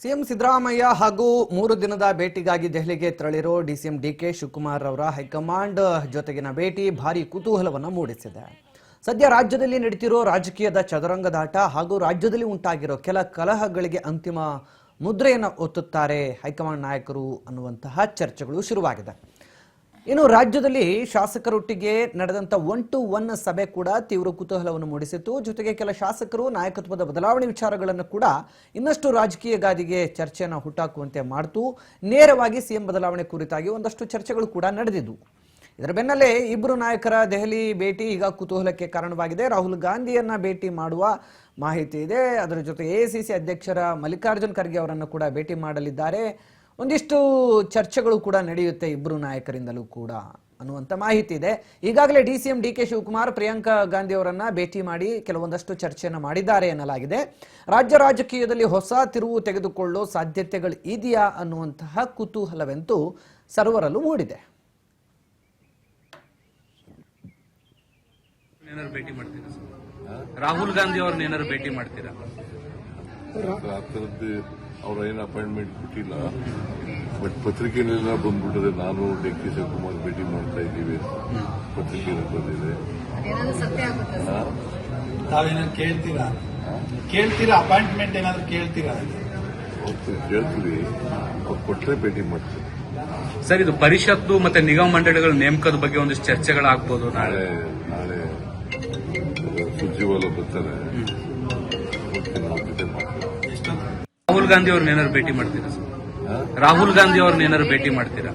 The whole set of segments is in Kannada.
ಸಿಎಂ ಸಿದ್ದರಾಮಯ್ಯ ಹಾಗೂ 3 ದಿನದ ಭೇಟಿಗಾಗಿ ದೆಹಲಿಗೆ ತೆರಳಿರೋ ಡಿಸಿಎಂ ಡಿಕೆ ಶಿವಕುಮಾರ್ ಅವರ ಹೈಕಮಾಂಡ್ ಜೊತೆಗಿನ ಭೇಟಿ ಭಾರಿ ಕುತೂಹಲವನ್ನು ಮೂಡಿಸಿದೆ. ಸದ್ಯ ರಾಜ್ಯದಲ್ಲಿ ನಡೆಯುತ್ತಿರೋ ರಾಜಕೀಯದ ಚದುರಂಗದಾಟ ಹಾಗೂ ರಾಜ್ಯದಲ್ಲಿ ಉಂಟಾಗಿರೋ ಕೆಲ ಕಲಹಗಳಿಗೆ ಅಂತಿಮ ಮುದ್ರೆಯನ್ನು ಒತ್ತುತ್ತಾರೆ ಹೈಕಮಾಂಡ್ ನಾಯಕರು ಅನ್ನುವಂತಹ ಚರ್ಚೆಗಳು ಶುರುವಾಗಿದೆ. ಇನ್ನು ರಾಜ್ಯದಲ್ಲಿ ಶಾಸಕರೊಟ್ಟಿಗೆ ನಡೆದಂತ 1-to-1 ಸಭೆ ಕೂಡ ತೀವ್ರ ಕುತೂಹಲವನ್ನು ಮೂಡಿಸಿತು. ಜೊತೆಗೆ ಕೆಲ ಶಾಸಕರು ನಾಯಕತ್ವದ ಬದಲಾವಣೆ ವಿಚಾರಗಳನ್ನು ಕೂಡ ಇನ್ನಷ್ಟು ರಾಜಕೀಯ ಗಾದಿಗೆ ಚರ್ಚೆಯನ್ನು ಹುಟ್ಟಾಕುವಂತೆ ಮಾಡ್ತು. ನೇರವಾಗಿ ಸಿಎಂ ಬದಲಾವಣೆ ಕುರಿತಾಗಿ ಒಂದಷ್ಟು ಚರ್ಚೆಗಳು ಕೂಡ ನಡೆದಿದ್ದವು. ಇದರ ಬೆನ್ನಲ್ಲೇ ಇಬ್ಬರು ನಾಯಕರ ದೆಹಲಿ ಭೇಟಿ ಈಗ ಕುತೂಹಲಕ್ಕೆ ಕಾರಣವಾಗಿದೆ. ರಾಹುಲ್ ಗಾಂಧಿಯನ್ನ ಭೇಟಿ ಮಾಡುವ ಮಾಹಿತಿ ಇದೆ. ಅದರ ಜೊತೆ ಎಐಸಿಸಿ ಅಧ್ಯಕ್ಷರ ಮಲ್ಲಿಕಾರ್ಜುನ್ ಖರ್ಗೆ ಅವರನ್ನು ಕೂಡ ಭೇಟಿ ಮಾಡಲಿದ್ದಾರೆ. ಒಂದಿಷ್ಟು ಚರ್ಚೆಗಳು ಕೂಡ ನಡೆಯುತ್ತೆ ಇಬ್ಬರು ನಾಯಕರಿಂದಲೂ ಕೂಡ ಅನ್ನುವಂಥ ಮಾಹಿತಿ ಇದೆ. ಈಗಾಗಲೇ ಡಿಸಿಎಂ ಡಿಕೆ ಶಿವಕುಮಾರ್ ಪ್ರಿಯಾಂಕಾ ಗಾಂಧಿ ಅವರನ್ನ ಭೇಟಿ ಮಾಡಿ ಕೆಲವೊಂದಷ್ಟು ಚರ್ಚೆಯನ್ನು ಮಾಡಿದ್ದಾರೆ ಎನ್ನಲಾಗಿದೆ. ರಾಜ್ಯ ರಾಜಕೀಯದಲ್ಲಿ ಹೊಸ ತಿರುವು ತೆಗೆದುಕೊಳ್ಳೋ ಸಾಧ್ಯತೆಗಳು ಇದೆಯಾ ಅನ್ನುವಂತಹ ಕುತೂಹಲವೆಂತೂ ಸರ್ವರಲ್ಲೂ ಮೂಡಿದೆ. ರಾಹುಲ್ ಗಾಂಧಿ ಅವ್ರನ್ನ ಏನಾದ್ರು ಭೇಟಿ ಮಾಡ್ತೀರಾ? ಅವ್ರ ಏನು ಅಪಾಯಿಂಟ್ಮೆಂಟ್ ಕೊಟ್ಟಿಲ್ಲ, ಬಟ್ ಪತ್ರಿಕೆಯಲ್ಲೆಲ್ಲ ಬಂದ್ಬಿಟ್ಟದೆ. ನಾನು ಡಿಕೆ ಶಿವಕುಮಾರ್ ಭೇಟಿ ಮಾಡ್ತಾ ಇದ್ದೀವಿ ಪತ್ರಿಕೆಯಲ್ಲಿ ಬಂದಿದೆ. ತಾವೇನಾದ್ರು ಕೇಳ್ತೀರಾ ಅಪಾಯಿಂಟ್ಮೆಂಟ್ ಏನಾದ್ರು ಕೇಳ್ತೀರಾ? ಕೇಳ್ತೀವಿ, ಅವ್ರು ಕೊಟ್ಟರೆ ಭೇಟಿ ಮಾಡ್ತೀವಿ. ಸರ್, ಇದು ಪರಿಷತ್ತು ಮತ್ತೆ ನಿಗಮ ಮಂಡಳಿಗಳ ನೇಮಕದ ಬಗ್ಗೆ ಒಂದಿಷ್ಟು ಚರ್ಚೆಗಳಾಗಬಹುದು. ನಾಳೆ ಸುರ್ಜೇವಾಲಾ ಬರ್ತಾರೆ, ರಾಹುಲ್ ಗಾಂಧಿ ಅವ್ರನ್ನ ಏನಾದ್ರು ಭೇಟಿ ಮಾಡ್ತೀರಾ? ರಾಹುಲ್ ಗಾಂಧಿ ಅವ್ರನ್ನ ಏನಾದ್ರು ಭೇಟಿ ಮಾಡ್ತೀರಾ?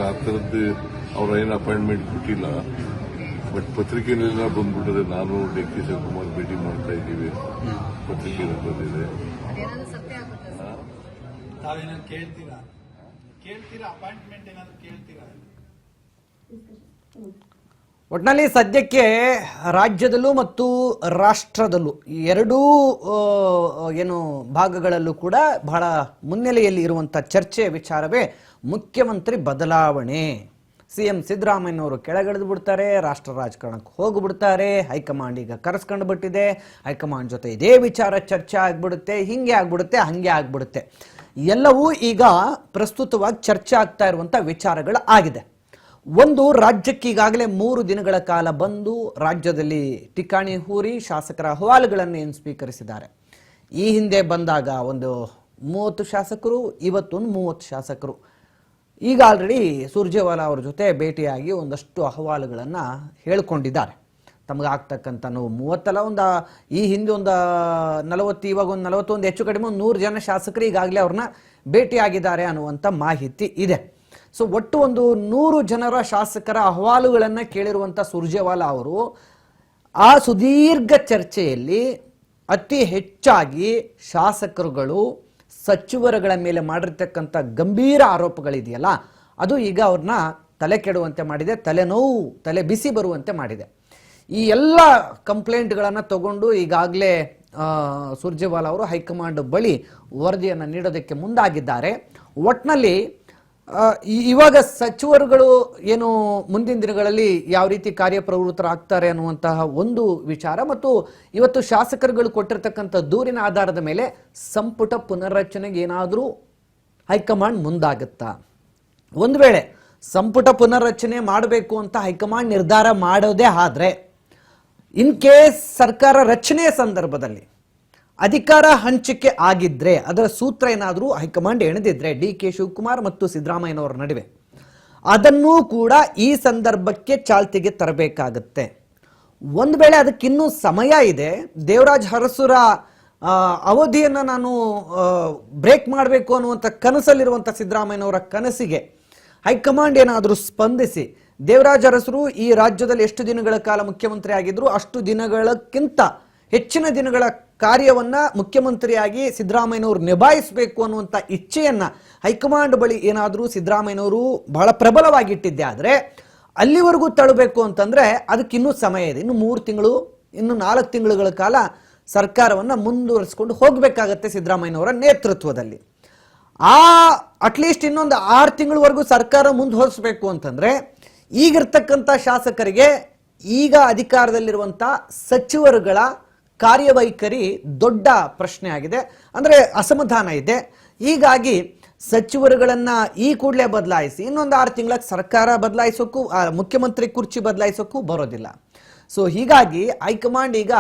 ಆ ಥರದ್ದು ಅವ್ರ ಏನು ಅಪಾಯಿಂಟ್ಮೆಂಟ್ ಕೊಟ್ಟಿಲ್ಲ, ಬಟ್ ಪತ್ರಿಕೆಯಲ್ಲೆಲ್ಲ ಬಂದ್ಬಿಟ್ಟದೆ. ನಾನು ಡಿಕೆ ಶಿವಕುಮಾರ್ ಭೇಟಿ ಮಾಡ್ತಾ ಇದ್ದೀವಿ ಪತ್ರಿಕೆಯಲ್ಲಿ ಬಂದಿದೆ. ತಾವೇನಾದ್ರು ಕೇಳ್ತೀರಾ ಅಪಾಯಿಂಟ್ಮೆಂಟ್ ಏನಾದ್ರು ಕೇಳ್ತೀರಾ? ಒಟ್ಟಿನಲ್ಲಿ ಸದ್ಯಕ್ಕೆ ರಾಜ್ಯದಲ್ಲೂ ಮತ್ತು ರಾಷ್ಟ್ರದಲ್ಲೂ ಎರಡೂ ಏನು ಭಾಗಗಳಲ್ಲೂ ಕೂಡ ಬಹಳ ಮುನ್ನೆಲೆಯಲ್ಲಿ ಇರುವಂಥ ಚರ್ಚೆ ವಿಚಾರವೇ ಮುಖ್ಯಮಂತ್ರಿ ಬದಲಾವಣೆ. ಸಿಎಂ ಸಿದ್ದರಾಮಯ್ಯನವರು ಕೆಳಗಿಳಿದು ಬಿಡ್ತಾರೆ, ರಾಷ್ಟ್ರ ರಾಜಕಾರಣಕ್ಕೆ ಹೋಗಿಬಿಡ್ತಾರೆ. ಹೈಕಮಾಂಡ್ ಈಗ ಕರೆಸ್ಕೊಂಡು ಬಿಟ್ಟಿದೆ. ಹೈಕಮಾಂಡ್ ಜೊತೆ ಇದೇ ವಿಚಾರ ಚರ್ಚೆ ಆಗ್ಬಿಡುತ್ತೆ, ಹಿಂಗೆ ಆಗ್ಬಿಡುತ್ತೆ, ಹಂಗೆ ಆಗ್ಬಿಡುತ್ತೆ. ಎಲ್ಲವೂ ಈಗ ಪ್ರಸ್ತುತವಾಗಿ ಚರ್ಚೆ ಆಗ್ತಾ ಇರುವಂಥ ವಿಚಾರಗಳು ಆಗಿದೆ. ಒಂದು, ರಾಜ್ಯಕ್ಕೆ ಈಗಾಗಲೇ 3 ದಿನಗಳ ಕಾಲ ಬಂದು ರಾಜ್ಯದಲ್ಲಿ ಠಿಕಾಣಿ ಹೂರಿ ಶಾಸಕರ ಅಹವಾಲುಗಳನ್ನು ಏನು ಸ್ವೀಕರಿಸಿದ್ದಾರೆ. ಈ ಹಿಂದೆ ಬಂದಾಗ ಒಂದು 30 ಶಾಸಕರು, ಇವತ್ತೊಂದು 30 ಶಾಸಕರು ಈಗ ಆಲ್ರೆಡಿ ಸುರ್ಜೇವಾಲಾ ಅವ್ರ ಜೊತೆ ಭೇಟಿಯಾಗಿ ಒಂದಷ್ಟು ಅಹವಾಲುಗಳನ್ನು ಹೇಳ್ಕೊಂಡಿದ್ದಾರೆ. ತಮಗಾಗ್ತಕ್ಕಂಥ ನೋವು 30 ಈ ಹಿಂದೆ ಒಂದು 40, ಇವಾಗ ಒಂದು 41, ಹೆಚ್ಚು ಕಡಿಮೆ 100 ಜನ ಶಾಸಕರು ಈಗಾಗಲೇ ಅವ್ರನ್ನ ಭೇಟಿಯಾಗಿದ್ದಾರೆ ಅನ್ನುವಂಥ ಮಾಹಿತಿ ಇದೆ. ಸೊ ಒಟ್ಟು ಒಂದು 100 ಜನರ ಶಾಸಕರ ಅಹವಾಲುಗಳನ್ನು ಕೇಳಿರುವಂಥ ಸುರ್ಜೇವಾಲಾ ಅವರು ಆ ಸುದೀರ್ಘ ಚರ್ಚೆಯಲ್ಲಿ ಅತಿ ಹೆಚ್ಚಾಗಿ ಶಾಸಕರುಗಳು ಸಚಿವರುಗಳ ಮೇಲೆ ಮಾಡಿರ್ತಕ್ಕಂಥ ಗಂಭೀರ ಆರೋಪಗಳಿದೆಯಲ್ಲ, ಅದು ಈಗ ಅವ್ರನ್ನ ತಲೆ ಕೆಡುವಂತೆ ಮಾಡಿದೆ, ತಲೆನೋವು, ತಲೆ ಬಿಸಿ ಬರುವಂತೆ ಮಾಡಿದೆ. ಈ ಎಲ್ಲ ಕಂಪ್ಲೇಂಟ್ಗಳನ್ನು ತಗೊಂಡು ಈಗಾಗಲೇ ಸುರ್ಜೇವಾಲಾ ಅವರು ಹೈಕಮಾಂಡ್ ಬಳಿ ವರದಿಯನ್ನು ನೀಡೋದಕ್ಕೆ ಮುಂದಾಗಿದ್ದಾರೆ. ಒಟ್ಟಿನಲ್ಲಿ ಇವಾಗ ಸಚಿವರುಗಳು ಏನು ಮುಂದಿನ ದಿನಗಳಲ್ಲಿ ಯಾವ ರೀತಿ ಕಾರ್ಯಪ್ರವೃತ್ತರಾಗ್ತಾರೆ ಅನ್ನುವಂತಹ ಒಂದು ವಿಚಾರ, ಮತ್ತು ಇವತ್ತು ಶಾಸಕರುಗಳು ಕೊಟ್ಟಿರ್ತಕ್ಕಂಥ ದೂರಿನ ಆಧಾರದ ಮೇಲೆ ಸಂಪುಟ ಪುನರ್ರಚನೆಗೆ ಏನಾದರೂ ಹೈಕಮಾಂಡ್ ಮುಂದಾಗುತ್ತಾ? ಒಂದು ವೇಳೆ ಸಂಪುಟ ಪುನರ್ರಚನೆ ಮಾಡಬೇಕು ಅಂತ ಹೈಕಮಾಂಡ್ ನಿರ್ಧಾರ ಮಾಡೋದೇ ಆದರೆ, ಇನ್ ಕೇಸ್ ಸರ್ಕಾರ ರಚನೆಯ ಸಂದರ್ಭದಲ್ಲಿ ಅಧಿಕಾರ ಹಂಚಿಕೆ ಆಗಿದ್ರೆ, ಅದರ ಸೂತ್ರ ಏನಾದರೂ ಹೈಕಮಾಂಡ್ ಎಣೆದಿದ್ರೆ ಡಿಕೆ ಶಿವಕುಮಾರ್ ಮತ್ತು ಸಿದ್ದರಾಮಯ್ಯನವರ ನಡುವೆ, ಅದನ್ನೂ ಕೂಡ ಈ ಸಂದರ್ಭಕ್ಕೆ ಚಾಲ್ತಿಗೆ ತರಬೇಕಾಗತ್ತೆ. ಒಂದು ವೇಳೆ ಅದಕ್ಕಿನ್ನೂ ಸಮಯ ಇದೆ, ದೇವರಾಜ್ ಅರಸುರ ಅವಧಿಯನ್ನು ನಾನು ಬ್ರೇಕ್ ಮಾಡಬೇಕು ಅನ್ನುವಂಥ ಕನಸಲ್ಲಿರುವಂಥ ಸಿದ್ದರಾಮಯ್ಯನವರ ಕನಸಿಗೆ ಹೈಕಮಾಂಡ್ ಏನಾದರೂ ಸ್ಪಂದಿಸಿ, ದೇವರಾಜ್ ಅರಸರು ಈ ರಾಜ್ಯದಲ್ಲಿ ಎಷ್ಟು ದಿನಗಳ ಕಾಲ ಮುಖ್ಯಮಂತ್ರಿ ಆಗಿದ್ರು ಅಷ್ಟು ದಿನಗಳಕ್ಕಿಂತ ಹೆಚ್ಚಿನ ದಿನಗಳ ಕಾರ್ಯವನ್ನ ಮುಖ್ಯಮಂತ್ರಿಯಾಗಿ ಸಿದ್ದರಾಮಯ್ಯನವರು ನಿಭಾಯಿಸಬೇಕು ಅನ್ನುವಂಥ ಇಚ್ಛೆಯನ್ನ ಹೈಕಮಾಂಡ್ ಬಳಿ ಏನಾದರೂ ಸಿದ್ದರಾಮಯ್ಯನವರು ಬಹಳ ಪ್ರಬಲವಾಗಿಟ್ಟಿದ್ದೆ ಆದರೆ, ಅಲ್ಲಿವರೆಗೂ ತಳ್ಳಬೇಕು ಅಂತಂದ್ರೆ ಅದಕ್ಕಿನ್ನೂ ಸಮಯ ಇದೆ. ಇನ್ನು 3 ತಿಂಗಳು, ಇನ್ನು 4 ತಿಂಗಳುಗಳ ಕಾಲ ಸರ್ಕಾರವನ್ನು ಮುಂದುವರಿಸಿಕೊಂಡು ಹೋಗಬೇಕಾಗತ್ತೆ ಸಿದ್ದರಾಮಯ್ಯನವರ ನೇತೃತ್ವದಲ್ಲಿ. ಅಟ್ಲೀಸ್ಟ್ ಇನ್ನೊಂದು 6 ತಿಂಗಳವರೆಗೂ ಸರ್ಕಾರ ಮುಂದುವರಿಸಬೇಕು ಅಂತಂದ್ರೆ ಈಗಿರ್ತಕ್ಕಂಥ ಶಾಸಕರಿಗೆ ಈಗ ಅಧಿಕಾರದಲ್ಲಿರುವಂಥ ಸಚಿವರುಗಳ ಕಾರ್ಯವೈಖರಿ ದೊಡ್ಡ ಪ್ರಶ್ನೆ ಆಗಿದೆ. ಅಂದರೆ ಅಸಮಾಧಾನ ಇದೆ. ಹೀಗಾಗಿ ಸಚಿವರುಗಳನ್ನ ಈ ಕೂಡಲೇ ಬದಲಾಯಿಸಿ ಇನ್ನೊಂದು 6 ತಿಂಗಳ ಸರ್ಕಾರ ಬದಲಾಯಿಸೋಕ್ಕೂ ಮುಖ್ಯಮಂತ್ರಿ ಕುರ್ಚಿ ಬದಲಾಯಿಸೋಕ್ಕೂ ಬರೋದಿಲ್ಲ. ಸೊ ಹೀಗಾಗಿ ಹೈಕಮಾಂಡ್ ಈಗ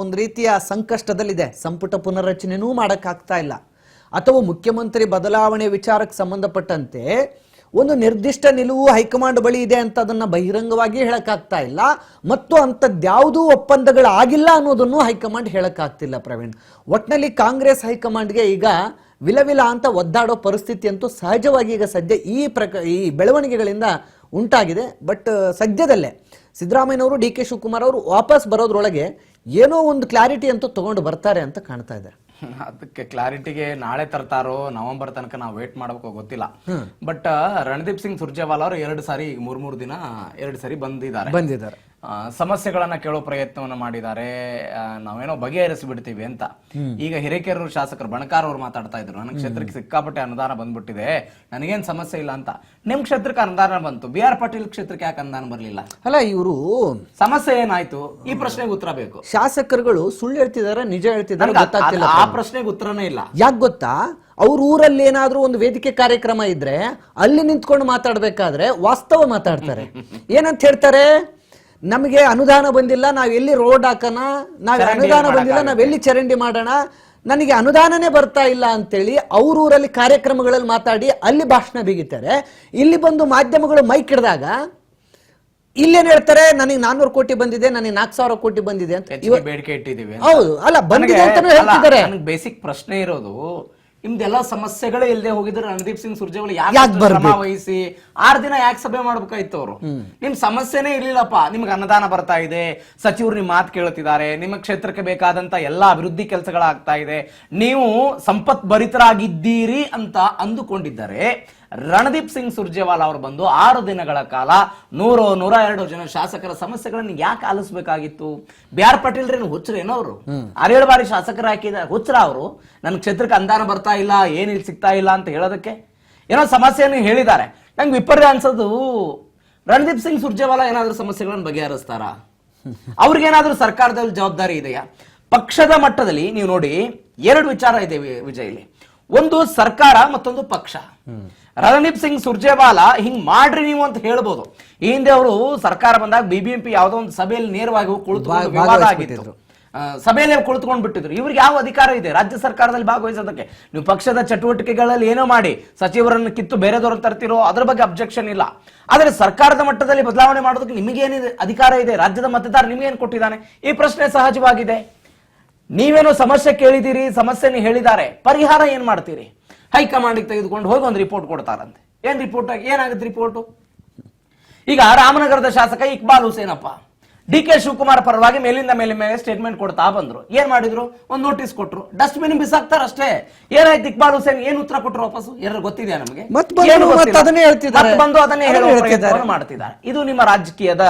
ಒಂದು ರೀತಿಯ ಸಂಕಷ್ಟದಲ್ಲಿದೆ. ಸಂಪುಟ ಪುನರ್ರಚನೆನೂ ಮಾಡೋಕ್ಕಾಗ್ತಾ ಇಲ್ಲ, ಅಥವಾ ಮುಖ್ಯಮಂತ್ರಿ ಬದಲಾವಣೆ ವಿಚಾರಕ್ಕೆ ಸಂಬಂಧಪಟ್ಟಂತೆ ಒಂದು ನಿರ್ದಿಷ್ಟ ನಿಲುವು ಹೈಕಮಾಂಡ್ ಬಳಿ ಇದೆ ಅಂತ ಅದನ್ನ ಬಹಿರಂಗವಾಗಿ ಹೇಳಕ್ಕಾಗ್ತಾ ಇಲ್ಲ, ಮತ್ತು ಅಂಥದ್ಯಾವುದೂ ಒಪ್ಪಂದಗಳಾಗಿಲ್ಲ ಅನ್ನೋದನ್ನು ಹೈಕಮಾಂಡ್ ಹೇಳಕ್ಕಾಗ್ತಿಲ್ಲ. ಪ್ರವೀಣ್, ಒಟ್ನಲ್ಲಿ ಕಾಂಗ್ರೆಸ್ ಹೈಕಮಾಂಡ್ಗೆ ಈಗ ವಿಲವಿಲ ಅಂತ ಒದ್ದಾಡೋ ಪರಿಸ್ಥಿತಿ ಅಂತೂ ಸಹಜವಾಗಿ ಈಗ ಸದ್ಯ ಈ ಬೆಳವಣಿಗೆಗಳಿಂದ ಉಂಟಾಗಿದೆ. ಬಟ್ ಸದ್ಯದಲ್ಲೇ ಸಿದ್ದರಾಮಯ್ಯನವರು ಡಿ ಕೆ ಶಿವಕುಮಾರ್ ಅವರು ವಾಪಸ್ ಬರೋದ್ರೊಳಗೆ ಏನೋ ಒಂದು ಕ್ಲಾರಿಟಿ ಅಂತೂ ತಗೊಂಡು ಬರ್ತಾರೆ ಅಂತ ಕಾಣ್ತಾ ಇದೆ. ಅದಕ್ಕೆ ಕ್ಲಾರಿಟಿಗೆ ನಾಳೆ ತರ್ತಾರೋ ನವೆಂಬರ್ ತನಕ ನಾವು ವೇಟ್ ಮಾಡಬೇಕು ಗೊತ್ತಿಲ್ಲ. ಬಟ್ ರಣದೀಪ್ ಸಿಂಗ್ ಸುರ್ಜೇವಾಲಾ ಅವರು 2 ಸಾರಿ 3 ದಿನ 2 ಸಾರಿ ಬಂದಿದ್ದಾರೆ. ಸಮಸ್ಯೆಗಳನ್ನ ಕೇಳೋ ಪ್ರಯತ್ನವನ್ನ ಮಾಡಿದ್ದಾರೆ. ನಾವೇನೋ ಬಗೆಹರಿಸಿ ಬಿಡ್ತೀವಿ ಅಂತ. ಈಗ ಹಿರೇಕೆರೂರು ಶಾಸಕರು ಬಣಕಾರ್ ಅವರು ಮಾತಾಡ್ತಾ ಇದ್ರು, ನನ್ನ ಕ್ಷೇತ್ರಕ್ಕೆ ಸಿಕ್ಕಾಪಟ್ಟೆ ಅನುದಾನ ಬಂದ್ಬಿಟ್ಟಿದೆ, ನನಗೇನ್ ಸಮಸ್ಯೆ ಇಲ್ಲ ಅಂತ. ನಿಮ್ ಕ್ಷೇತ್ರಕ್ಕೆ ಅನುದಾನ ಬಂತು, BR ಪಾಟೀಲ್ ಕ್ಷೇತ್ರಕ್ಕೆ ಯಾಕೆ ಅನುದಾನ ಬರ್ಲಿಲ್ಲ? ಅಲ್ಲ, ಇವರು ಸಮಸ್ಯೆ ಏನಾಯ್ತು? ಈ ಪ್ರಶ್ನೆಗೆ ಉತ್ತರ ಬೇಕು. ಶಾಸಕರುಗಳು ಸುಳ್ಳು ಹೇಳ್ತಿದಾರೆ, ನಿಜ ಹೇಳ್ತಿದ್ದಾರೆ ಗೊತ್ತಾಗ್ತಿಲ್ಲ. ಆ ಪ್ರಶ್ನೆಗೆ ಉತ್ತರನೇ ಇಲ್ಲ. ಯಾಕೆ ಗೊತ್ತಾ? ಅವ್ರ ಊರಲ್ಲಿ ಏನಾದ್ರೂ ಒಂದು ವೇದಿಕೆ ಕಾರ್ಯಕ್ರಮ ಇದ್ರೆ ಅಲ್ಲಿ ನಿಂತ್ಕೊಂಡು ಮಾತಾಡ್ಬೇಕಾದ್ರೆ ವಾಸ್ತವ ಮಾತಾಡ್ತಾರೆ. ಏನಂತ ಹೇಳ್ತಾರೆ? ನಮಗೆ ಅನುದಾನ ಬಂದಿಲ್ಲ, ನಾವ್ ಎಲ್ಲಿ ರೋಡ್ ಹಾಕೋಣ, ಅನುದಾನ ಬಂದಿಲ್ಲ, ನಾವೆಲ್ಲಿ ಚರಂಡಿ ಮಾಡೋಣ, ನನಗೆ ಅನುದಾನನೇ ಬರ್ತಾ ಇಲ್ಲ ಅಂತೇಳಿ ಅವ್ರ ಊರಲ್ಲಿ ಕಾರ್ಯಕ್ರಮಗಳಲ್ಲಿ ಮಾತಾಡಿ ಅಲ್ಲಿ ಭಾಷಣ ಬಿಗಿತಾರೆ. ಇಲ್ಲಿ ಬಂದು ಮಾಧ್ಯಮಗಳು ಮೈಕ್ ಹಿಡಿದಾಗ ಇಲ್ಲೇನ್ ಹೇಳ್ತಾರೆ, ನನಗೆ 400 ಕೋಟಿ ಬಂದಿದೆ, ನನಗೆ 4000 ಕೋಟಿ ಬಂದಿದೆ ಅಂತ ಬೇಡಿಕೆ ಇಟ್ಟಿದ್ದೀವಿ. ಹೌದು, ಅಲ್ಲ ಬಂದಿದೆ ಅಂತ ಹೇಳ್ತಿದ್ದಾರೆ. ಬೇಸಿಕ್ ಪ್ರಶ್ನೆ ಇರೋದು, ನಿಮ್ದೆಲ್ಲ ಸಮಸ್ಯೆಗಳೇ ಇಲ್ಲದೆ ಹೋಗಿದ್ರೆ ರಣದೀಪ್ ಸಿಂಗ್ ಸುರ್ಜೇವಾಲಾ ಯಾಕೆ ಶ್ರಮ ವಹಿಸಿ 6 ದಿನ ಯಾಕೆ ಸಭೆ ಮಾಡ್ಬೇಕಾಯ್ತು? ಅವರು ನಿಮ್ ಸಮಸ್ಯೆನೇ ಇರ್ಲಿಲ್ಲಪ್ಪ, ನಿಮ್ಗೆ ಅನುದಾನ ಬರ್ತಾ ಇದೆ, ಸಚಿವರು ನಿಮ್ ಮಾತು ಕೇಳುತ್ತಿದ್ದಾರೆ, ನಿಮ್ಮ ಕ್ಷೇತ್ರಕ್ಕೆ ಬೇಕಾದಂತ ಎಲ್ಲಾ ಅಭಿವೃದ್ಧಿ ಕೆಲಸಗಳಾಗ್ತಾ ಇದೆ, ನೀವು ಸಂಪತ್ ಭರಿತರಾಗಿದ್ದೀರಿ ಅಂತ ಅಂದುಕೊಂಡಿದ್ದಾರೆ. ರಣದೀಪ್ ಸಿಂಗ್ ಸುರ್ಜೇವಾಲಾ ಅವರು ಬಂದು 6 ದಿನಗಳ ಕಾಲ 100-102 ಜನ ಶಾಸಕರ ಸಮಸ್ಯೆಗಳನ್ನು ಯಾಕೆ ಆಲಿಸಬೇಕಾಗಿತ್ತು? BR ಪಾಟೀಲ್ ರೇನು ಹುಚ್ಚರೇನೋ ಅವರು? 6-7 ಬಾರಿ ಶಾಸಕರು ಹಾಕಿದ ಹುಚ್ಚರ ಅವರು? ನನ್ನ ಕ್ಷೇತ್ರಕ್ಕೆ ಅನುದಾನ ಬರ್ತಾ ಇಲ್ಲ, ಏನಿಲ್ ಸಿಗ್ತಾ ಇಲ್ಲ ಅಂತ ಹೇಳೋದಕ್ಕೆ ಏನೋ ಸಮಸ್ಯೆಯನ್ನು ಹೇಳಿದ್ದಾರೆ. ನಂಗೆ ವಿಪರ್ಯ ಅನ್ಸೋದು, ರಣದೀಪ್ ಸಿಂಗ್ ಸುರ್ಜೇವಾಲಾ ಏನಾದ್ರೂ ಸಮಸ್ಯೆಗಳನ್ನು ಬಗೆಹರಿಸ್ತಾರ? ಅವ್ರಿಗೇನಾದ್ರೂ ಸರ್ಕಾರದಲ್ಲಿ ಜವಾಬ್ದಾರಿ ಇದೆಯಾ? ಪಕ್ಷದ ಮಟ್ಟದಲ್ಲಿ ನೀವು ನೋಡಿ 2 ವಿಚಾರ ಇದೆ ವಿಜಯ್ ಇಲ್ಲಿ. ಒಂದು ಸರ್ಕಾರ, ಮತ್ತೊಂದು ಪಕ್ಷ. ರಣದೀಪ್ ಸಿಂಗ್ ಸುರ್ಜೇವಾಲಾ ಹಿಂಗ್ ಮಾಡ್ರಿ ನೀವು ಅಂತ ಹೇಳ್ಬೋದು. ಈ ಹಿಂದೆ ಅವರು ಸರ್ಕಾರ ಬಂದಾಗ BBMP ಯಾವುದೋ ಒಂದು ಸಭೆಯಲ್ಲಿ ನೇರವಾಗಿ ಕುಳಿತುಕೊಂಡು ವಿವಾದ ಆಗಿತ್ತು, ಸಭೆಯಲ್ಲಿ ಕುಳಿತುಕೊಂಡು ಬಿಟ್ಟಿದ್ರು. ಇವ್ರಿಗೆ ಯಾವ ಅಧಿಕಾರ ಇದೆ ರಾಜ್ಯ ಸರ್ಕಾರದಲ್ಲಿ ಭಾಗವಹಿಸೋದಕ್ಕೆ? ನೀವು ಪಕ್ಷದ ಚಟುವಟಿಕೆಗಳಲ್ಲಿ ಏನೋ ಮಾಡಿ ಸಚಿವರನ್ನು ಕಿತ್ತು ಬೇರೆದವ್ರನ್ನ ತರ್ತಿರೋ ಅದ್ರ ಬಗ್ಗೆ ಅಬ್ಜೆಕ್ಷನ್ ಇಲ್ಲ. ಆದರೆ ಸರ್ಕಾರದ ಮಟ್ಟದಲ್ಲಿ ಬದಲಾವಣೆ ಮಾಡೋದಕ್ಕೆ ನಿಮಗೇನಿದೆ ಅಧಿಕಾರ ಇದೆ? ರಾಜ್ಯದ ಮತದಾರ ನಿಮ್ಗೇನು ಕೊಟ್ಟಿದ್ದಾನೆ? ಈ ಪ್ರಶ್ನೆ ಸಹಜವಾಗಿದೆ. ನೀವೇನೋ ಸಮಸ್ಯೆ ಕೇಳಿದಿರಿ, ಸಮಸ್ಯೆನ ಹೇಳಿದ್ದಾರೆ, ಪರಿಹಾರ ಏನ್ ಮಾಡ್ತೀರಿ? ಹೈಕಮಾಂಡ್ಗೆ ತೆಗೆದುಕೊಂಡು ಹೋಗಿ ಒಂದು ರಿಪೋರ್ಟ್ ಕೊಡ್ತಾರಂತೆ. ಏನ್ ರಿಪೋರ್ಟ್? ಏನಾಗುತ್ತೆ ರಿಪೋರ್ಟ್? ಈಗ ರಾಮನಗರದ ಶಾಸಕ ಇಕ್ಬಾಲ್ ಹುಸೇನಪ್ಪ DK ಶಿವಕುಮಾರ್ ಪರವಾಗಿ ಮೇಲಿಂದ ಮೇಲೆ ಸ್ಟೇಟ್ಮೆಂಟ್ ಕೊಡ್ತಾ ಬಂದ್ರು. ಏನ್ ಮಾಡಿದ್ರು? ಒಂದು ನೋಟಿಸ್ ಕೊಟ್ರು, ಡಸ್ಟ್ಬಿನ್ ಬಿಸಾಕ್ತಾರ ಅಷ್ಟೇ. ಏನಾಯ್ತು? ಇಕ್ಬಾಲ್ ಹುಸೇನ್ ಏನ್ ಉತ್ತರ ಕೊಟ್ಟರು ವಾಪಸ್? ಯಾರು ಗೊತ್ತಿದೆಯಾ ನಮಗೆ? ಬಂದು ಅದನ್ನೇ ಹೇಳುವ ಪ್ರಯತ್ನವನ್ನು ಮಾಡ್ತಿದ್ದಾರೆ. ಇದು ನಿಮ್ಮ ರಾಜಕೀಯದ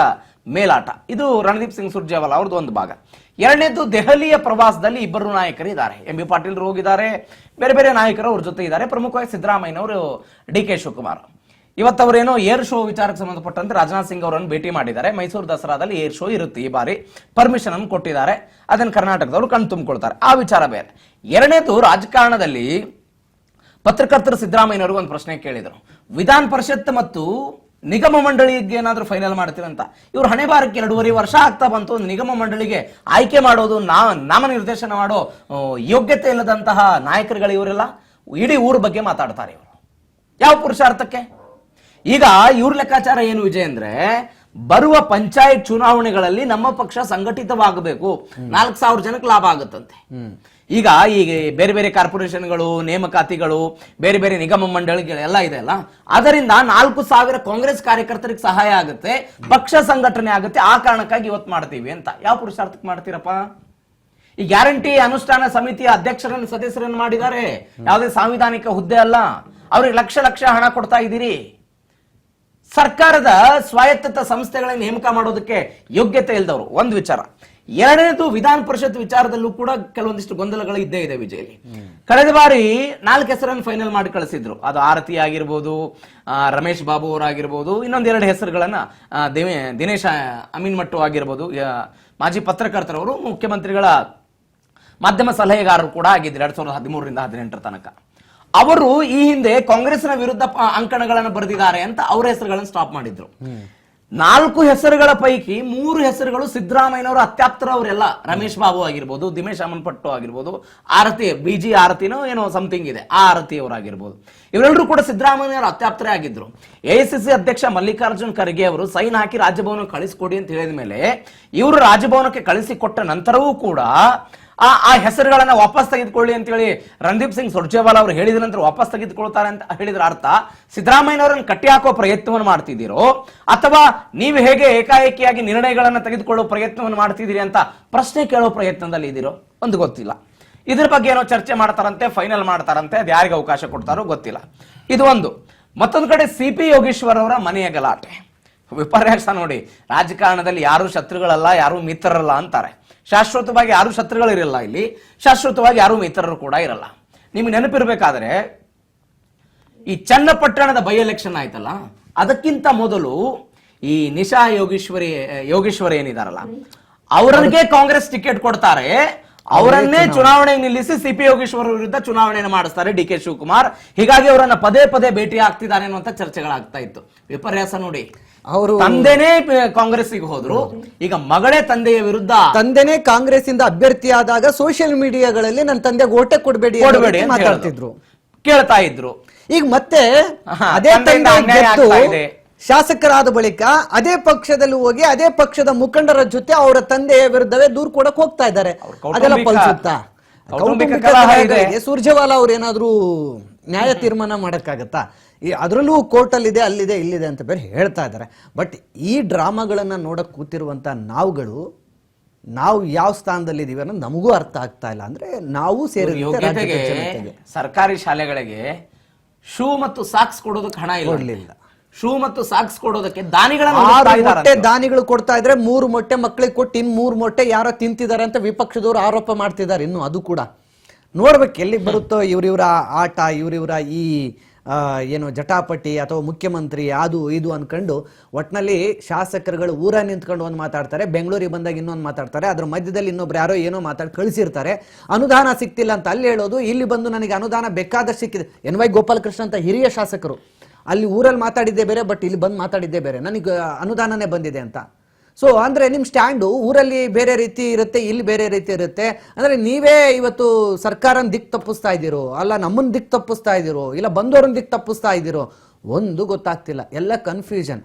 ಮೇಲಾಟ. ಇದು ರಣದೀಪ್ ಸಿಂಗ್ ಸುರ್ಜೇವಾಲಾ ಅವ್ರದ್ದು ಒಂದು ಭಾಗ. ಎರಡನೇದು, ದೆಹಲಿಯ ಪ್ರವಾಸದಲ್ಲಿ ಇಬ್ಬರು ನಾಯಕರು ಇದ್ದಾರೆ. MB ಪಾಟೀಲ್ ಹೋಗಿದ್ದಾರೆ, ಬೇರೆ ಬೇರೆ ನಾಯಕರು ಅವ್ರ ಜೊತೆ ಇದ್ದಾರೆ. ಪ್ರಮುಖವಾಗಿ ಸಿದ್ದರಾಮಯ್ಯನವರು, DK ಶಿವಕುಮಾರ್. ಇವತ್ತವರೇನೋ ಏರ್ ಶೋ ವಿಚಾರಕ್ಕೆ ಸಂಬಂಧಪಟ್ಟಂತೆ ರಾಜನಾಥ್ ಸಿಂಗ್ ಅವರನ್ನು ಭೇಟಿ ಮಾಡಿದ್ದಾರೆ. ಮೈಸೂರು ದಸರಾದಲ್ಲಿ ಏರ್ ಶೋ ಇರುತ್ತೆ, ಈ ಬಾರಿ ಪರ್ಮಿಷನ್ ಅನ್ನು ಕೊಟ್ಟಿದ್ದಾರೆ. ಅದನ್ನು ಕರ್ನಾಟಕದವರು ಕಣ್ ತುಂಬಿಕೊಳ್ತಾರೆ, ಆ ವಿಚಾರ ಬೇರೆ. ಎರಡನೇದು, ರಾಜಕಾರಣದಲ್ಲಿ ಪತ್ರಕರ್ತರು ಸಿದ್ದರಾಮಯ್ಯನವರು ಒಂದು ಪ್ರಶ್ನೆ ಕೇಳಿದರು. ವಿಧಾನ ಪರಿಷತ್ ಮತ್ತು ನಿಗಮ ಮಂಡಳಿಗೆ ಏನಾದ್ರೂ ಫೈನಲ್ ಮಾಡ್ತೀರಂತ. ಇವ್ರು ಹಣೆ ಬಾರಕ್ಕೆ 2.5 ವರ್ಷ ಆಗ್ತಾ ಬಂತು. ಒಂದು ನಿಗಮ ಮಂಡಳಿಗೆ ಆಯ್ಕೆ ಮಾಡೋದು, ನಾಮನಿರ್ದೇಶನ ಮಾಡೋ ಯೋಗ್ಯತೆ ಇಲ್ಲದಂತಹ ನಾಯಕರುಗಳು ಇವರೆಲ್ಲ. ಇಡೀ ಊರ ಬಗ್ಗೆ ಮಾತಾಡ್ತಾರೆ ಇವರು. ಯಾವ ಪುರುಷಾರ್ಥಕ್ಕೆ? ಈಗ ಇವ್ರ ಲೆಕ್ಕಾಚಾರ ಏನು ವಿಜಯ್ ಅಂದ್ರೆ, ಬರುವ ಪಂಚಾಯತ್ ಚುನಾವಣೆಗಳಲ್ಲಿ ನಮ್ಮ ಪಕ್ಷ ಸಂಘಟಿತವಾಗಬೇಕು, 4,000 ಜನಕ್ಕೆ ಲಾಭ ಆಗುತ್ತಂತೆ. ಈಗ ಬೇರೆ ಬೇರೆ ಕಾರ್ಪೊರೇಷನ್ಗಳು, ನೇಮಕಾತಿಗಳು, ಬೇರೆ ಬೇರೆ ನಿಗಮ ಮಂಡಳಿಗಳೆಲ್ಲ ಇದೆ ಅಲ್ಲ, ಅದರಿಂದ 4,000 ಕಾಂಗ್ರೆಸ್ ಕಾರ್ಯಕರ್ತರಿಗೆ ಸಹಾಯ ಆಗುತ್ತೆ, ಪಕ್ಷ ಸಂಘಟನೆ ಆಗುತ್ತೆ. ಆ ಕಾರಣಕ್ಕಾಗಿ ಇವತ್ತು ಮಾಡ್ತೀವಿ ಅಂತ. ಯಾವ ಪುರುಷಾರ್ಥಕ್ಕೆ ಮಾಡ್ತೀರಪ್ಪ? ಈ ಗ್ಯಾರಂಟಿ ಅನುಷ್ಠಾನ ಸಮಿತಿಯ ಅಧ್ಯಕ್ಷರನ್ನು, ಸದಸ್ಯರನ್ನು ಮಾಡಿದ್ದಾರೆ. ಯಾವುದೇ ಸಾಂವಿಧಾನಿಕ ಹುದ್ದೆ ಅಲ್ಲ. ಅವ್ರಿಗೆ ಲಕ್ಷ ಹಣ ಕೊಡ್ತಾ ಇದ್ದೀರಿ. ಸರ್ಕಾರದ ಸ್ವಾಯತ್ತ ಸಂಸ್ಥೆಗಳನ್ನ ನೇಮಕ ಮಾಡೋದಕ್ಕೆ ಯೋಗ್ಯತೆ ಇಲ್ದವರು, ಒಂದು ವಿಚಾರ. ಎರಡನೇದು, ವಿಧಾನ ಪರಿಷತ್ ವಿಚಾರದಲ್ಲೂ ಕೂಡ ಕೆಲವೊಂದಿಷ್ಟು ಗೊಂದಲಗಳು ಇದ್ದೇ ಇದೆ ವಿಜಯಲಿ. ಕಳೆದ ಬಾರಿ 4 ಹೆಸರನ್ನು ಫೈನಲ್ ಮಾಡಿ ಕಳಿಸಿದ್ರು. ಅದು ಆರತಿ ಆಗಿರ್ಬೋದು, ರಮೇಶ್ ಬಾಬು ಅವರಾಗಿರ್ಬೋದು, ಇನ್ನೊಂದೆರಡು ಹೆಸರುಗಳನ್ನ ದಿನೇಶ್ ಅಮೀನ್ಮಟ್ಟು ಆಗಿರ್ಬೋದು, ಮಾಜಿ ಪತ್ರಕರ್ತರವರು ಮುಖ್ಯಮಂತ್ರಿಗಳ ಮಾಧ್ಯಮ ಸಲಹೆಗಾರರು ಕೂಡ ಆಗಿದ್ರು 2013ರಿಂದ 2018 ತನಕ. ಅವರು ಈ ಹಿಂದೆ ಕಾಂಗ್ರೆಸ್ನ ವಿರುದ್ಧ ಅಂಕಣಗಳನ್ನು ಬರೆದಿದ್ದಾರೆ ಅಂತ ಅವರ ಹೆಸರುಗಳನ್ನು ಸ್ಟಾಪ್ ಮಾಡಿದ್ರು. 4 ಹೆಸರುಗಳ ಪೈಕಿ 3 ಹೆಸರುಗಳು ಸಿದ್ದರಾಮಯ್ಯನವರು ಅತ್ಯಾಪ್ತರವರೆಲ್ಲ. ರಮೇಶ್ ಬಾಬು ಆಗಿರ್ಬೋದು, ದಿನೇಶ್ ಅಮನ್ಪಟ್ಟು ಆಗಿರ್ಬೋದು, ಆರತಿ BG ಆರತಿನೋ ಏನೋ ಸಮಥಿಂಗ್ ಇದೆ, ಆ ಆರತಿ ಅವರಾಗಿರ್ಬೋದು, ಇವರೆಲ್ಲರೂ ಕೂಡ ಸಿದ್ದರಾಮಯ್ಯನವರು ಅತ್ಯಾಪ್ತರೇ ಆಗಿದ್ರು. AICC ಅಧ್ಯಕ್ಷ ಮಲ್ಲಿಕಾರ್ಜುನ್ ಖರ್ಗೆ ಅವರು ಸೈನ್ ಹಾಕಿ ರಾಜಭವನಕ್ಕೆ ಕಳಿಸಿಕೊಡಿ ಅಂತ ಹೇಳಿದ ಮೇಲೆ ಇವರು ರಾಜಭವನಕ್ಕೆ ಕಳಿಸಿಕೊಟ್ಟ ನಂತರವೂ ಕೂಡ ಆ ಹೆಸರುಗಳನ್ನ ವಾಪಸ್ ತೆಗೆದುಕೊಳ್ಳಿ ಅಂತ ಹೇಳಿ ರಣದೀಪ್ ಸಿಂಗ್ ಸುರ್ಜೇವಾಲಾ ಅವರು ಹೇಳಿದ ನಂತರ ವಾಪಸ್ ತೆಗೆದುಕೊಳ್ತಾರೆ ಅಂತ ಹೇಳಿದ್ರ ಅರ್ಥ ಸಿದ್ದರಾಮಯ್ಯನವರನ್ನು ಕಟ್ಟಿ ಹಾಕೋ ಪ್ರಯತ್ನವನ್ನು ಮಾಡ್ತಿದ್ದೀರೋ ಅಥವಾ ನೀವು ಹೇಗೆ ಏಕಾಏಕಿಯಾಗಿ ನಿರ್ಣಯಗಳನ್ನು ತೆಗೆದುಕೊಳ್ಳೋ ಪ್ರಯತ್ನವನ್ನು ಮಾಡ್ತಿದ್ದೀರಿ ಅಂತ ಪ್ರಶ್ನೆ ಕೇಳೋ ಪ್ರಯತ್ನದಲ್ಲಿ ಇದ್ದೀರೋ ಒಂದು ಗೊತ್ತಿಲ್ಲ. ಇದ್ರ ಬಗ್ಗೆ ಏನೋ ಚರ್ಚೆ ಮಾಡ್ತಾರಂತೆ, ಫೈನಲ್ ಮಾಡ್ತಾರಂತೆ, ಅದು ಯಾರಿಗೆ ಅವಕಾಶ ಕೊಡ್ತಾರೋ ಗೊತ್ತಿಲ್ಲ. ಇದು ಒಂದು. ಮತ್ತೊಂದು ಕಡೆ CP ಯೋಗೇಶ್ವರ್ ಅವರ ಮನೆಯ ಗಲಾಟೆ ವಿಪರ್ಯಾಸ ನೋಡಿ. ರಾಜಕಾರಣದಲ್ಲಿ ಯಾರು ಶತ್ರುಗಳಲ್ಲ, ಯಾರು ಮಿತ್ರರಲ್ಲ ಅಂತಾರೆ. ಶಾಶ್ವತವಾಗಿ ಯಾರು ಶತ್ರುಗಳಿರಲ್ಲ ಇಲ್ಲಿ, ಶಾಶ್ವತವಾಗಿ ಯಾರು ಮಿತ್ರರು ಕೂಡ ಇರಲ್ಲ. ನಿಮ್ಗೆ ನೆನಪಿರ್ಬೇಕಾದ್ರೆ ಈ ಚನ್ನಪಟ್ಟಣದ ಬೈ ಎಲೆಕ್ಷನ್ ಆಯ್ತಲ್ಲ, ಅದಕ್ಕಿಂತ ಮೊದಲು ಈ ನಿಶಾ ಯೋಗೇಶ್ವರಿ ಏನಿದಾರಲ್ಲ ಅವರಿಗೆ ಕಾಂಗ್ರೆಸ್ ಟಿಕೆಟ್ ಕೊಡ್ತಾರೆ. ಅವರನ್ನೇ ಚುನಾವಣೆಗೆ ನಿಲ್ಲಿಸಿ CP ಯೋಗೇಶ್ವರ್ ವಿರುದ್ಧ ಚುನಾವಣೆಯನ್ನು ಮಾಡಿಸ್ತಾರೆ DK ಶಿವಕುಮಾರ್. ಹೀಗಾಗಿ ಅವರನ್ನ ಪದೇ ಪದೇ ಭೇಟಿ ಆಗ್ತಿದ್ದಾರೆ ಅನ್ನುವಂತ ಚರ್ಚೆಗಳಾಗ್ತಾ ಇತ್ತು. ವಿಪರ್ಯಾಸ ನೋಡಿ, ಅವರು ತಂದೆನೇ ಕಾಂಗ್ರೆಸ್ಗೆ ಹೋದ್ರು, ಈಗ ಮಗಳೇ ತಂದೆಯ ವಿರುದ್ಧ. ತಂದೆನೇ ಕಾಂಗ್ರೆಸ್ ಇಂದ ಅಭ್ಯರ್ಥಿಯಾದಾಗ ಸೋಷಿಯಲ್ ಮೀಡಿಯಾಗಳಲ್ಲಿ ನನ್ನ ತಂದೆಗೆ ಓಟೆ ಕೊಡಬೇಡಿ ಮಾತಾಡ್ತಿದ್ರು, ಕೇಳ್ತಾ ಇದ್ರು. ಈಗ ಮತ್ತೆ ಅದೇ ತಂದೆ ಶಾಸಕರಾದ ಬಳಿಕ ಅದೇ ಪಕ್ಷದಲ್ಲಿ ಹೋಗಿ ಅದೇ ಪಕ್ಷದ ಮುಖಂಡರ ಜೊತೆ ಅವರ ತಂದೆಯ ವಿರುದ್ಧವೇ ದೂರು ಕೊಡಕ್ ಹೋಗ್ತಾ ಇದ್ದಾರೆ. ಅದೆಲ್ಲ ಫಲಿಸುತ್ತಾ? ಸುರ್ಜೇವಾಲಾ ಅವ್ರು ಏನಾದ್ರೂ ನ್ಯಾಯ ತೀರ್ಮಾನ ಮಾಡಕ್ಕಾಗತ್ತಾ? ಅದರಲ್ಲೂ ಕೋರ್ಟ್ ಅಲ್ಲಿ ಇದೆ, ಅಲ್ಲಿದೆ, ಇಲ್ಲಿದೆ ಅಂತ ಬೇರೆ ಹೇಳ್ತಾ ಇದ್ದಾರೆ. ಬಟ್ ಈ ಡ್ರಾಮಾಗಳನ್ನ ನೋಡಕ್ ಕೂತಿರುವಂತ ನಾವು ಯಾವ ಸ್ಥಾನದಲ್ಲಿ ಇದೀವಿ ಅನ್ನೋದು ನಮಗೂ ಅರ್ಥ ಆಗ್ತಾ ಇಲ್ಲ. ಅಂದ್ರೆ ನಾವು ಸೇರಿದ ಸರ್ಕಾರಿ ಶಾಲೆಗಳಿಗೆ ಶೂ ಮತ್ತು ಸಾಕ್ಸ್ ಕೊಡೋದಕ್ಕೆ ಹಣ ಇಲ್ಲ. ಶೂ ಮತ್ತು ಸಾಕ್ಸ್ ಕೊಡೋದಕ್ಕೆ ದಾನಿಗಳು ಕೊಡ್ತಾ ಇದ್ರೆ 3 ಮೊಟ್ಟೆ ಮಕ್ಕಳಿಗೆ ಕೊಟ್ಟು ಇನ್ 3 ಮೊಟ್ಟೆ ಯಾರೋ ತಿಂತಿದ್ದಾರೆ ಅಂತ ವಿಪಕ್ಷದವರು ಆರೋಪ ಮಾಡ್ತಿದ್ದಾರೆ. ಇನ್ನು ಅದು ಕೂಡ ನೋಡ್ಬೇಕು ಎಲ್ಲಿಗೆ ಬರುತ್ತೋ ಇವ್ರಿವ್ರ ಆಟ, ಇವ್ರಿವ್ರ ಈ ಏನು ಜಟಾಪಟಿ ಅಥವಾ ಮುಖ್ಯಮಂತ್ರಿ ಅದು ಇದು ಅನ್ಕೊಂಡು ಒಟ್ನಲ್ಲಿ ಶಾಸಕರುಗಳು ಊರ ನಿಂತ್ಕೊಂಡು ಒಂದು ಮಾತಾಡ್ತಾರೆ, ಬೆಂಗಳೂರಿಗೆ ಬಂದಾಗ ಇನ್ನೊಂದು ಮಾತಾಡ್ತಾರೆ, ಅದ್ರ ಮಧ್ಯದಲ್ಲಿ ಇನ್ನೊಬ್ರು ಯಾರೋ ಏನೋ ಮಾತಾಡಿ ಕಳಿಸಿರ್ತಾರೆ. ಅನುದಾನ ಸಿಕ್ತಿಲ್ಲ ಅಂತ ಅಲ್ಲಿ ಹೇಳೋದು, ಇಲ್ಲಿ ಬಂದು ನನಗೆ ಅನುದಾನ ಬೇಕಾದಷ್ಟು ಸಿಕ್ಕಿದೆ. NY ಗೋಪಾಲಕೃಷ್ಣ ಅಂತ ಹಿರಿಯ ಶಾಸಕರು ಅಲ್ಲಿ ಊರಲ್ಲಿ ಮಾತಾಡಿದ್ದೇ ಬೇರೆ, ಬಟ್ ಇಲ್ಲಿ ಬಂದು ಮಾತಾಡಿದ್ದೇ ಬೇರೆ, ನನಗೆ ಅನುದಾನನೇ ಬಂದಿದೆ ಅಂತ. ಸೊ ಅಂದ್ರೆ ನಿಮ್ ಸ್ಟ್ಯಾಂಡು ಊರಲ್ಲಿ ಬೇರೆ ರೀತಿ ಇರುತ್ತೆ, ಇಲ್ಲಿ ಬೇರೆ ರೀತಿ ಇರುತ್ತೆ. ಅಂದ್ರೆ ನೀವೇ ಇವತ್ತು ಸರ್ಕಾರನ ದಿಕ್ ತಪ್ಪಿಸ್ತಾ ಇದ್ದೀರೋ, ಅಲ್ಲ ನಮ್ಮನ್ನ ದಿಕ್ ತಪ್ಪಿಸ್ತಾ ಇದ್ದೀರೋ, ಇಲ್ಲ ಬಂದವರನ್ನ ದಿಕ್ ತಪ್ಪಿಸ್ತಾ ಇದ್ದೀರೋ, ಒಂದು ಗೊತ್ತಾಗ್ತಿಲ್ಲ. ಎಲ್ಲ ಕನ್ಫ್ಯೂಷನ್.